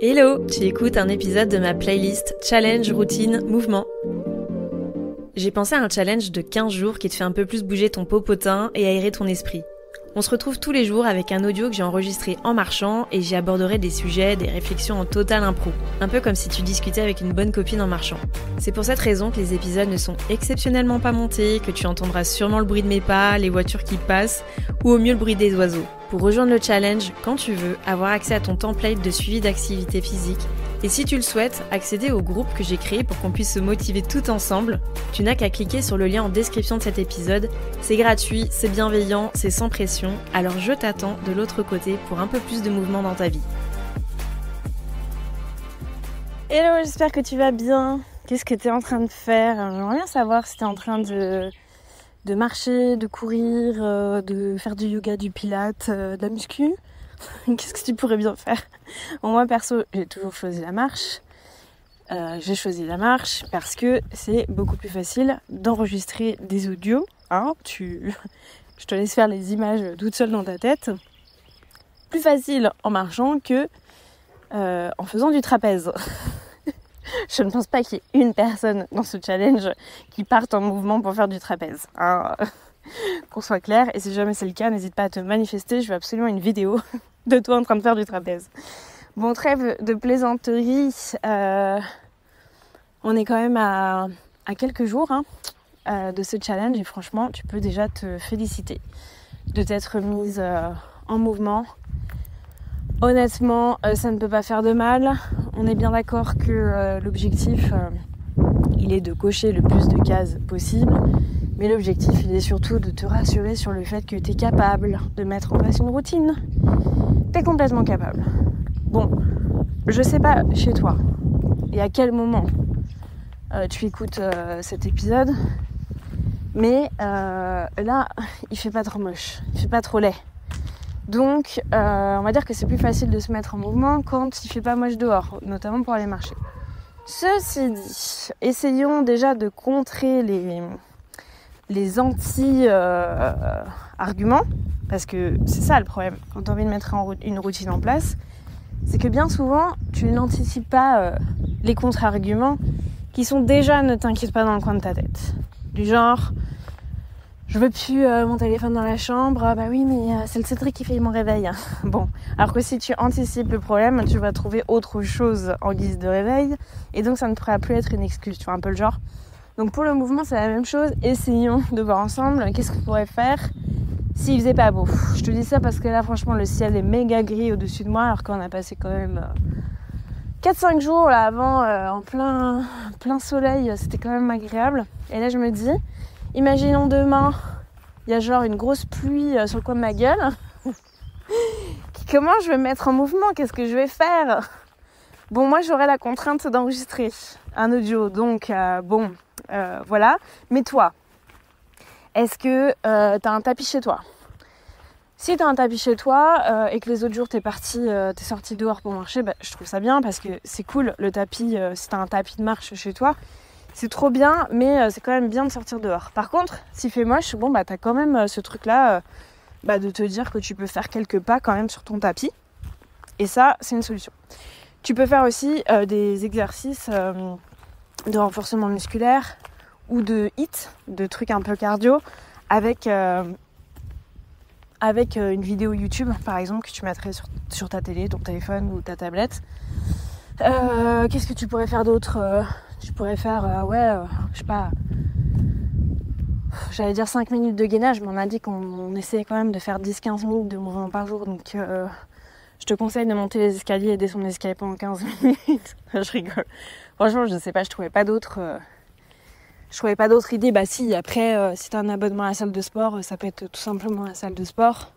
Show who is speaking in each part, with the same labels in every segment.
Speaker 1: Hello, tu écoutes un épisode de ma playlist Challenge, Routine, Mouvement. J'ai pensé à un challenge de 15 jours qui te fait un peu plus bouger ton popotin et aérer ton esprit. On se retrouve tous les jours avec un audio que j'ai enregistré en marchant et j'y aborderai des sujets, des réflexions en total impro. Un peu comme si tu discutais avec une bonne copine en marchant. C'est pour cette raison que les épisodes ne sont exceptionnellement pas montés, que tu entendras sûrement le bruit de mes pas, les voitures qui passent ou au mieux le bruit des oiseaux. Pour rejoindre le challenge, quand tu veux, avoir accès à ton template de suivi d'activité physique et si tu le souhaites, accéder au groupe que j'ai créé pour qu'on puisse se motiver tout ensemble, tu n'as qu'à cliquer sur le lien en description de cet épisode. C'est gratuit, c'est bienveillant, c'est sans pression, alors je t'attends de l'autre côté pour un peu plus de mouvement dans ta vie. Hello, j'espère que tu vas bien. Qu'est-ce que tu es en train de faire? J'aimerais bien savoir si tu es en train de marcher, de courir, de faire du yoga, du pilates, de la muscu. Qu'est-ce que tu pourrais bien faire? Bon, moi perso, j'ai toujours choisi la marche. J'ai choisi la marche parce que c'est beaucoup plus facile d'enregistrer des audios. Je te laisse faire les images toute seule dans ta tête. Plus facile en marchant que en faisant du trapèze. Je ne pense pas qu'il y ait une personne dans ce challenge qui parte en mouvement pour faire du trapèze. Qu'on soit clair, et si jamais c'est le cas, n'hésite pas à te manifester, je veux absolument une vidéo de toi en train de faire du trapèze. Bon, trêve de plaisanterie, on est quand même à quelques jours de ce challenge et franchement, tu peux déjà te féliciter de t'être mise en mouvement. Honnêtement, ça ne peut pas faire de mal. On est bien d'accord que l'objectif, il est de cocher le plus de cases possible. Mais l'objectif, il est surtout de te rassurer sur le fait que tu es capable de mettre en place une routine. Tu es complètement capable. Bon, je sais pas chez toi et à quel moment tu écoutes cet épisode, mais là, il fait pas trop moche, il fait pas trop laid. Donc, on va dire que c'est plus facile de se mettre en mouvement quand il fait pas moche dehors, notamment pour aller marcher. Ceci dit, essayons déjà de contrer les anti-arguments, parce que c'est ça le problème quand tu as envie de mettre une routine en place, c'est que bien souvent tu n'anticipes pas les contre-arguments qui sont déjà ne t'inquiète pas dans le coin de ta tête. Du genre, je veux plus mon téléphone dans la chambre, bah oui mais c'est le Cédric qui fait mon réveil. Bon, alors que si tu anticipes le problème, tu vas trouver autre chose en guise de réveil, et donc ça ne pourra plus être une excuse, tu vois, un peu le genre. Donc pour le mouvement, c'est la même chose. Essayons de voir ensemble qu'est-ce qu'on pourrait faire s'il faisait pas beau. Je te dis ça parce que là, franchement, le ciel est méga gris au-dessus de moi, alors qu'on a passé quand même 4-5 jours là avant en plein soleil. C'était quand même agréable. Et là, je me dis, imaginons demain, il y a genre une grosse pluie sur le coin de ma gueule. Comment je vais me mettre en mouvement? Qu'est-ce que je vais faire? Bon, moi, j'aurais la contrainte d'enregistrer un audio. Donc, voilà. Mais toi, est-ce que t'as un tapis chez toi? Si t'as un tapis chez toi et que les autres jours t'es sorti dehors pour marcher, je trouve ça bien parce que c'est cool le tapis. Si t'as un tapis de marche chez toi, c'est trop bien, mais c'est quand même bien de sortir dehors. Par contre, s'il fait moche, t'as quand même ce truc-là de te dire que tu peux faire quelques pas quand même sur ton tapis. Et ça, c'est une solution. Tu peux faire aussi des exercices de renforcement musculaire ou de HIIT, de trucs un peu cardio, avec une vidéo YouTube, par exemple, que tu mettrais sur ta télé, ton téléphone ou ta tablette. Qu'est-ce que tu pourrais faire d'autre? Tu pourrais faire, je sais pas, j'allais dire 5 minutes de gainage, mais on a dit qu'on essayait quand même de faire 10-15 minutes de mouvement par jour, donc je te conseille de monter les escaliers et descendre les escaliers pendant 15 minutes. Je rigole. Franchement, je sais pas, je trouvais pas d'autres idées. Bah si, après, si t'as un abonnement à la salle de sport, ça peut être tout simplement la salle de sport.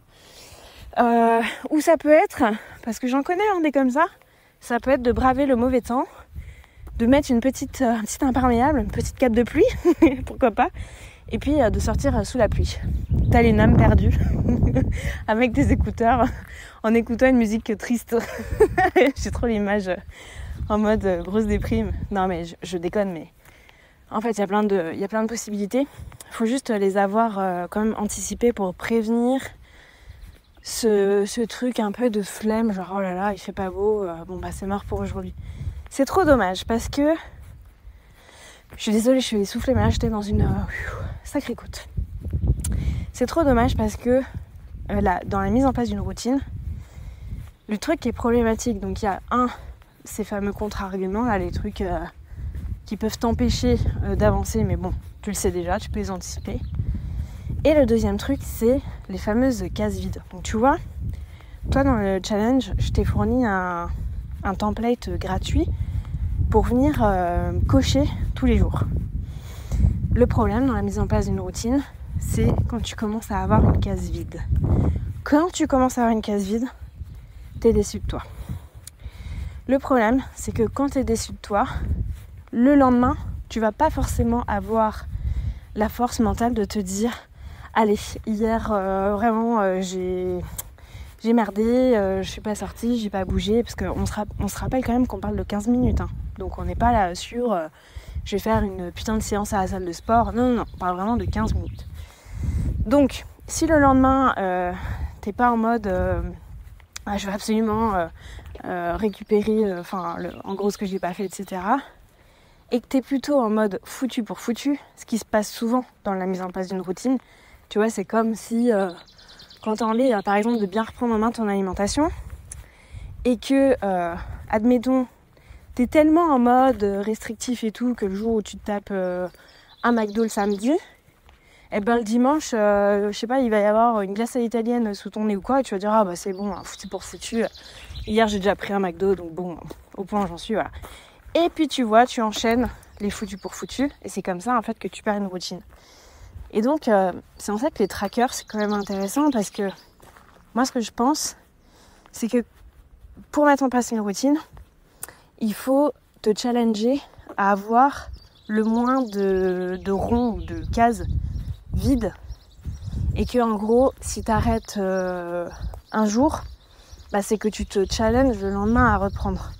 Speaker 1: Ou ça peut être, parce que j'en connais des comme ça peut être de braver le mauvais temps, de mettre un petit imperméable, une petite cape de pluie, pourquoi pas, et puis de sortir sous la pluie. T'as une âme perdue, avec des écouteurs, en écoutant une musique triste. J'ai trop l'image en mode grosse déprime. Non mais je déconne, mais en fait il y a plein de possibilités. Il faut juste les avoir quand même anticipées pour prévenir ce truc un peu de flemme, genre oh là là, il fait pas beau, bon bah c'est mort pour aujourd'hui. C'est trop dommage parce que je suis désolée, je suis essoufflée, mais là j'étais dans une sacrée côte. C'est trop dommage parce que là, dans la mise en place d'une routine, le truc qui est problématique, donc il y a ces fameux contre-arguments, là, les trucs qui peuvent t'empêcher d'avancer, mais bon, tu le sais déjà, tu peux les anticiper. Et le deuxième truc, c'est les fameuses cases vides. Donc tu vois, toi dans le challenge, je t'ai fourni un template gratuit pour venir cocher tous les jours. Le problème dans la mise en place d'une routine, c'est quand tu commences à avoir une case vide. Quand tu commences à avoir une case vide, t'es déçu de toi. Le problème, c'est que quand t'es déçu de toi, le lendemain, tu vas pas forcément avoir la force mentale de te dire allez, hier vraiment j'ai merdé, je suis pas sortie, j'ai pas bougé, parce qu'on se rappelle quand même qu'on parle de 15 minutes. Hein. Donc on n'est pas là sur je vais faire une putain de séance à la salle de sport. Non, on parle vraiment de 15 minutes. Donc, si le lendemain, t'es pas en mode je vais absolument récupérer en gros ce que j'ai pas fait, etc. Et que t'es plutôt en mode foutu pour foutu, ce qui se passe souvent dans la mise en place d'une routine, tu vois, c'est comme si quand t'as envie, par exemple, de bien reprendre en main ton alimentation et que, admettons, t'es tellement en mode restrictif et tout que le jour où tu te tapes un McDo le samedi, et ben le dimanche, je sais pas, il va y avoir une glace à l'italienne sous ton nez ou quoi, et tu vas dire ah bah c'est bon, foutu pour foutu. Hier j'ai déjà pris un McDo, donc bon, au point j'en suis, voilà. Et puis tu vois, tu enchaînes les foutus pour foutus, et c'est comme ça en fait que tu perds une routine. Et donc c'est en ça que les trackers c'est quand même intéressant, parce que moi ce que je pense, c'est que pour mettre en place une routine, il faut te challenger à avoir le moins de ronds ou de cases vides, et que en gros si t'arrêtes un jour, bah, c'est que tu te challenges le lendemain à reprendre,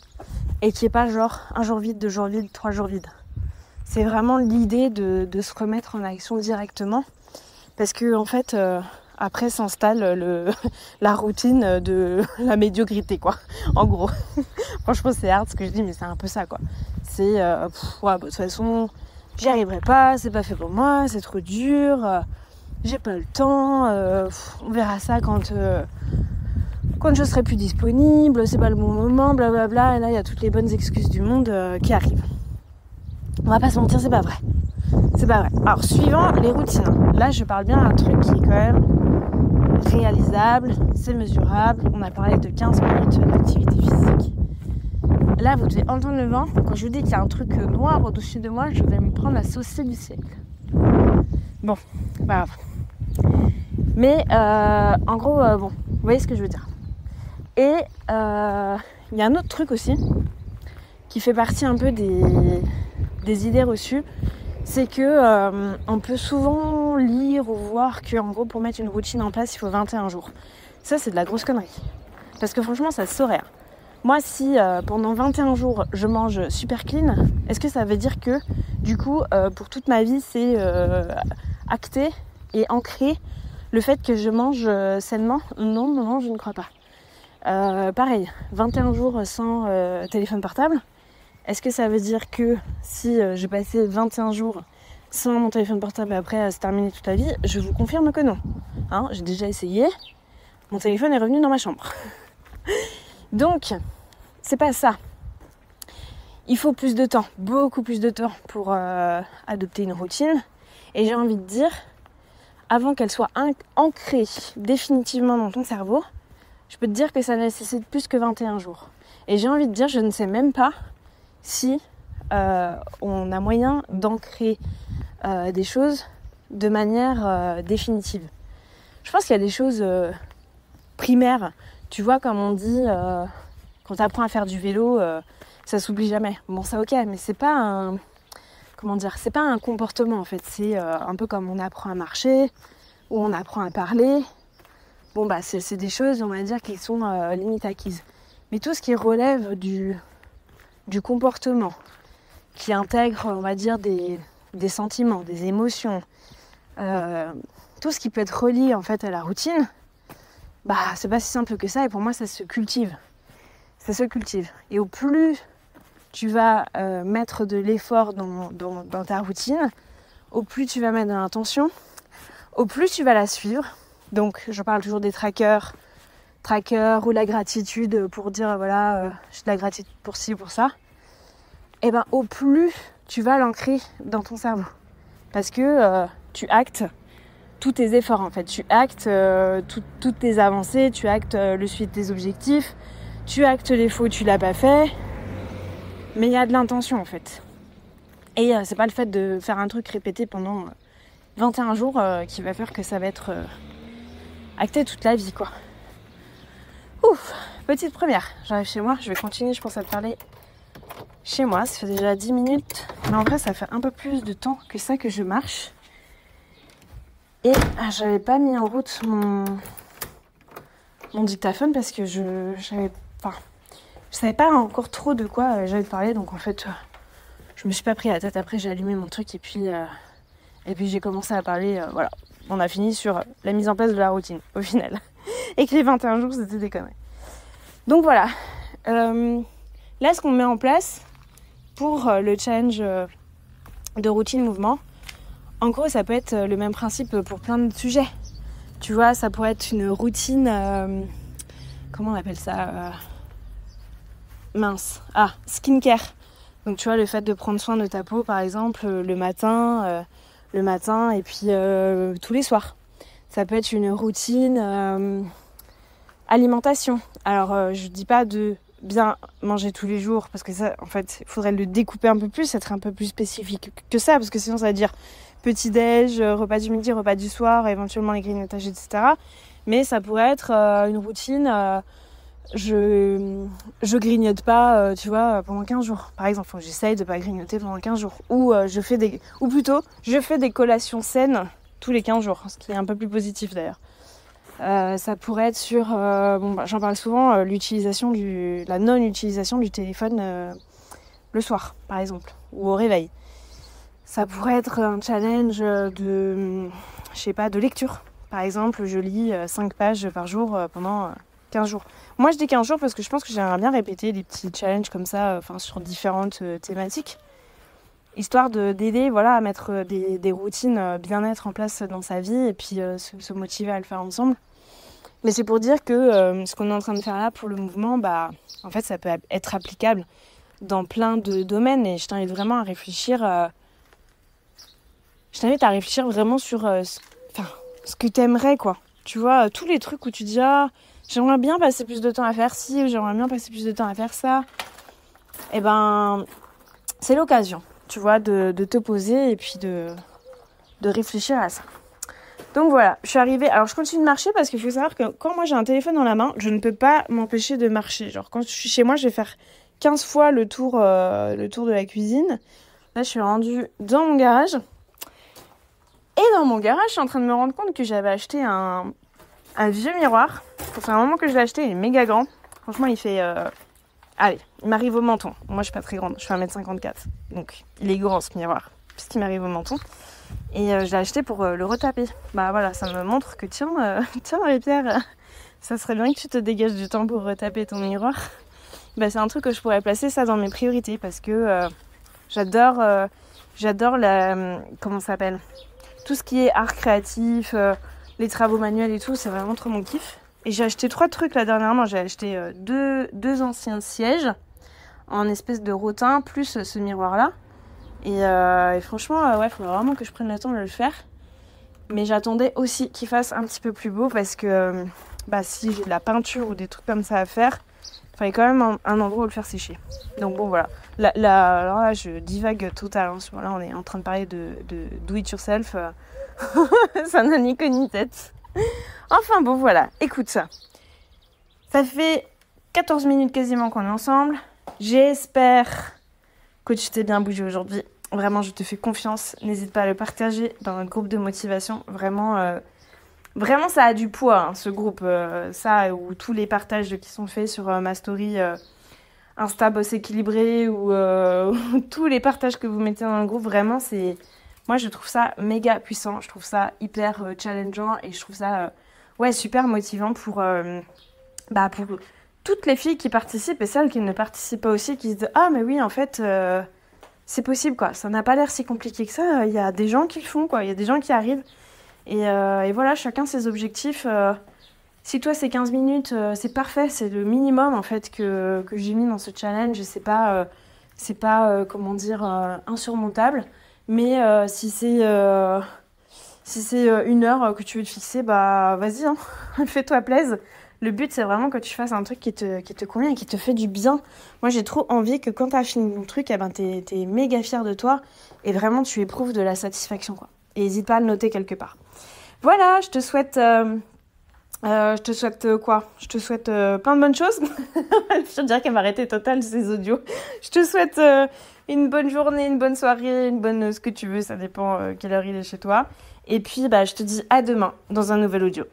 Speaker 1: et qu'il n'y ait pas genre un jour vide, 2 jours vides, 3 jours vides. C'est vraiment l'idée de se remettre en action directement, parce que en fait après s'installe la routine de la médiocrité, quoi, en gros. Franchement c'est hard ce que je dis, mais c'est un peu ça, quoi. C'est de toute façon j'y arriverai pas, c'est pas fait pour moi, c'est trop dur, j'ai pas le temps, on verra ça quand je serai plus disponible, c'est pas le bon moment, blablabla. Et là il y a toutes les bonnes excuses du monde qui arrivent. On va pas se mentir, c'est pas vrai. C'est pas vrai. Alors suivant les routines, là je parle bien d'un truc qui est quand même réalisable, c'est mesurable. On a parlé de 15 minutes d'activité physique. Là, vous devez entendre le vent. Quand je vous dis qu'il y a un truc noir au-dessus de moi, je vais me prendre la saucée du siècle. Bon, c'est pas grave. Mais en gros, bon, vous voyez ce que je veux dire. Et il y a un autre truc aussi qui fait partie un peu des idées reçues. C'est que on peut souvent lire ou voir qu'en gros, pour mettre une routine en place, il faut 21 jours. Ça, c'est de la grosse connerie. Parce que franchement, ça se saurait. Moi, si pendant 21 jours, je mange super clean, est-ce que ça veut dire que, du coup, pour toute ma vie, c'est acté et ancré le fait que je mange sainement ? Non, je ne crois pas. Pareil, 21 jours sans téléphone portable. Est-ce que ça veut dire que si j'ai passé 21 jours sans mon téléphone portable et après c'est terminé toute la vie ? Je vous confirme que non. Hein, j'ai déjà essayé, mon téléphone est revenu dans ma chambre. Donc, c'est pas ça. Il faut plus de temps, beaucoup plus de temps pour adopter une routine. Et j'ai envie de dire, avant qu'elle soit ancrée définitivement dans ton cerveau, je peux te dire que ça nécessite plus que 21 jours. Et j'ai envie de dire, je ne sais même pas si on a moyen d'ancrer des choses de manière définitive. Je pense qu'il y a des choses primaires. Tu vois, comme on dit, quand tu apprends à faire du vélo, ça s'oublie jamais. Bon, ça ok, mais c'est pas un... Comment dire ? C'est pas un comportement, en fait. C'est un peu comme on apprend à marcher, ou on apprend à parler. Bon, bah, c'est des choses, on va dire, qui sont limite acquises. Mais tout ce qui relève du comportement, qui intègre, on va dire, des sentiments, des émotions, tout ce qui peut être relié, en fait, à la routine, bah c'est pas si simple que ça et pour moi ça se cultive. Ça se cultive. Et au plus tu vas mettre de l'effort dans ta routine, au plus tu vas mettre de l'intention, au plus tu vas la suivre. Donc je parle toujours des trackers ou la gratitude pour dire voilà, j'ai de la gratitude pour ci, pour ça. Et ben au plus tu vas l'ancrer dans ton cerveau. Parce que tu actes tous tes efforts en fait. Tu actes toutes tes avancées, tu actes le suivi de tes objectifs, tu actes les fois où tu l'as pas fait. Mais il y a de l'intention en fait. Et c'est pas le fait de faire un truc répété pendant 21 jours qui va faire que ça va être acté toute la vie quoi. Ouf, petite première. J'arrive chez moi, je vais continuer je pense à te parler chez moi. Ça fait déjà 10 minutes. Mais en vrai ça fait un peu plus de temps que ça que je marche. Et j'avais pas mis en route mon dictaphone parce que je savais pas encore trop de quoi j'allais te parler. Donc en fait, je me suis pas pris la tête. Après j'ai allumé mon truc et puis j'ai commencé à parler. Voilà, on a fini sur la mise en place de la routine au final. Et que les 21 jours c'était des conneries. Donc voilà. Là ce qu'on met en place pour le challenge de routine mouvement, en gros, ça peut être le même principe pour plein de sujets. Tu vois, ça pourrait être une routine... comment on appelle ça skincare. Donc, tu vois, le fait de prendre soin de ta peau, par exemple, le matin et puis tous les soirs. Ça peut être une routine alimentation. Alors, je dis pas de bien manger tous les jours, parce que ça, en fait, il faudrait le découper un peu plus, être un peu plus spécifique que ça, parce que sinon, ça va dire... petit-déj, repas du midi, repas du soir, éventuellement les grignotages, etc. Mais ça pourrait être une routine, je grignote pas, tu vois, pendant 15 jours. Par exemple, j'essaye de pas grignoter pendant 15 jours. Ou je fais des collations saines tous les 15 jours, ce qui est un peu plus positif d'ailleurs. Ça pourrait être sur, j'en parle souvent, la non-utilisation du téléphone le soir, par exemple, ou au réveil. Ça pourrait être un challenge de lecture. Par exemple, je lis 5 pages par jour pendant 15 jours. Moi, je dis 15 jours parce que je pense que j'aimerais bien répéter des petits challenges comme ça, sur différentes thématiques. Histoire d'aider à mettre des routines bien-être en place dans sa vie et puis se motiver à le faire ensemble. Mais c'est pour dire que ce qu'on est en train de faire là pour le mouvement, en fait, ça peut être applicable dans plein de domaines. Et je t'invite vraiment à réfléchir... vraiment sur ce que t'aimerais, quoi. Tu vois, tous les trucs où tu dis j'aimerais bien passer plus de temps à faire ci ou j'aimerais bien passer plus de temps à faire ça. Et c'est l'occasion, tu vois, de te poser et puis de réfléchir à ça. Donc voilà, je suis arrivée. Alors je continue de marcher parce qu'il faut savoir que quand moi j'ai un téléphone dans la main, je ne peux pas m'empêcher de marcher. Genre quand je suis chez moi, je vais faire 15 fois le tour de la cuisine. Là, je suis rendue dans mon garage. Et dans mon garage, je suis en train de me rendre compte que j'avais acheté un vieux miroir. Ça fait un moment que je l'ai acheté, il est méga grand. Franchement, il fait... Allez, il m'arrive au menton. Moi, je suis pas très grande, je fais 1m54. Donc, il est grand, ce miroir, puisqu'il m'arrive au menton. Et je l'ai acheté pour le retaper. Voilà, ça me montre que tiens Marie-Pierre, ça serait bien que tu te dégages du temps pour retaper ton miroir. C'est un truc que je pourrais placer ça dans mes priorités, parce que j'adore la... comment ça s'appelle ? Tout ce qui est art créatif, les travaux manuels et tout, c'est vraiment trop mon kiff. Et j'ai acheté 3 trucs là dernièrement. J'ai acheté deux anciens sièges en espèce de rotin, plus ce miroir-là. Et franchement, il faudrait vraiment que je prenne le temps de le faire. Mais j'attendais aussi qu'il fasse un petit peu plus beau parce que si j'ai de la peinture ou des trucs comme ça à faire, il fallait quand même un endroit où le faire sécher. Donc bon, voilà. Alors là, je divague total. Là, on est en train de parler de do it yourself. Ça n'a ni queue ni tête. Enfin bon, voilà. Écoute ça. Ça fait 14 minutes quasiment qu'on est ensemble. J'espère que tu t'es bien bougé aujourd'hui. Vraiment, je te fais confiance. N'hésite pas à le partager dans notre groupe de motivation. Vraiment, ça a du poids, hein, ce groupe. Ça, ou tous les partages qui sont faits sur ma story Insta Boss Équilibré ou tous les partages que vous mettez dans le groupe. Vraiment, moi, je trouve ça méga puissant. Je trouve ça hyper challengeant et je trouve ça ouais, super motivant pour toutes les filles qui participent et celles qui ne participent pas aussi, qui se disent ah mais oui en fait c'est possible quoi, ça n'a pas l'air si compliqué que ça, il y a des gens qui le font quoi, il y a des gens qui arrivent et voilà, chacun ses objectifs. Si toi c'est 15 minutes, c'est parfait, c'est le minimum en fait que j'ai mis dans ce challenge, c'est pas comment dire insurmontable, mais si c'est 1 heure que tu veux te fixer, bah vas-y, hein, fais-toi plaisir. Le but, c'est vraiment que tu fasses un truc qui te convient et qui te fait du bien. Moi, j'ai trop envie que quand tu as fini ton truc, eh ben, t'es méga fier de toi et vraiment, tu éprouves de la satisfaction, quoi. Et n'hésite pas à le noter quelque part. Voilà, quoi? Je te souhaite plein de bonnes choses. Je dirais qu'elle m'a arrêté total ces audios. Je te souhaite une bonne journée, une bonne soirée, une bonne ce que tu veux. Ça dépend quelle heure il est chez toi. Et puis, bah, je te dis à demain dans un nouvel audio.